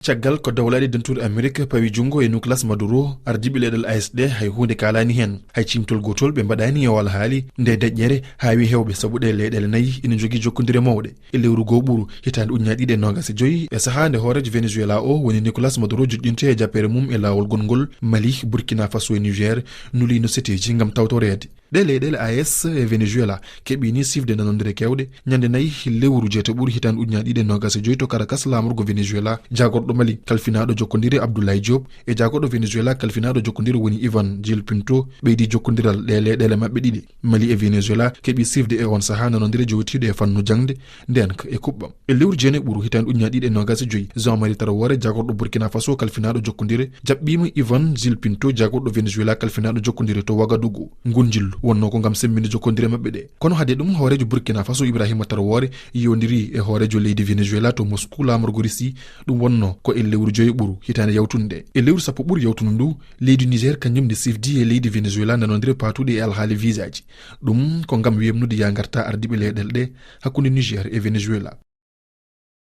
caggal ko dawlade dentude Amerique pawi jungo e Nicolas Maduro ardiɓe leɗel ASD hay hunde kalani hen hay cimtol gotol ɓe mbaɗani e wal haali nde deƴƴere hawi hewɓe saabu ɗe leyɗele nayyi ina jogui jokkodire mawɗe e lewru goo ɓuuru hitande ujunaje ɗiɗi e nogas e joyyi e saaha nde hoorejo Venezuela o woni Nicolas Maduro joƴƴinte e jappere mum e lawol gongol Mali, Burkina Faso e Niger nuli no seteji gam tawtorede ɗe leyɗele AS e Venezuela keɓini sifde nanodire kewɗe ñande nayyi lewru jeetaɓuru hitande ujunaje ɗiɗi e nogas e joyyi to Caracas lamorgo Venezuela jagorɗo Mali kalfinaɗo jokkodire Abdoulaye Diop e jagoɗo Venezuela kalfinaɗo jokkodire woni Ivan Gil Pinto ɓeydi jokkodiral ɗe leyɗele mabɓe ɗiɗi. Mali e Venezuela keɓi sifde e on saaha nanodire jowtiɗo e fannu jangde ndenka e kuɓɓam e lewru jeeneɓuru hitande ujunaje ɗiɗi e nogas e joyyi Jean-Marie Traoré jagorɗo Burkina Faso kalfinaɗo jokkodire jaɓɓima Ivan Gil Pinto jagorɗo Venezuela kalfinaɗo jokkodire to Ouagadougou ngunjillu wonno ko gam semminde jokkodire mabɓe ɗe kono hade ɗum hoorejo Burkina Faso Ibrahima Traoré yondiri e hoorejo leydi Venezuela to Moscou lamorgo Russie ɗum wonno ko e lewru joyi ɓuru hitande yawtunde e lewru sappo ɓuuri yawtunu ndu leydi Niger kañum nde sifdi e leydi Venezuela nanodire patuɗe e alhaali visa ji ɗum ko gam wemnude ya garta ardiɓe leyɗele ɗe hakkude Niger e Venezuela.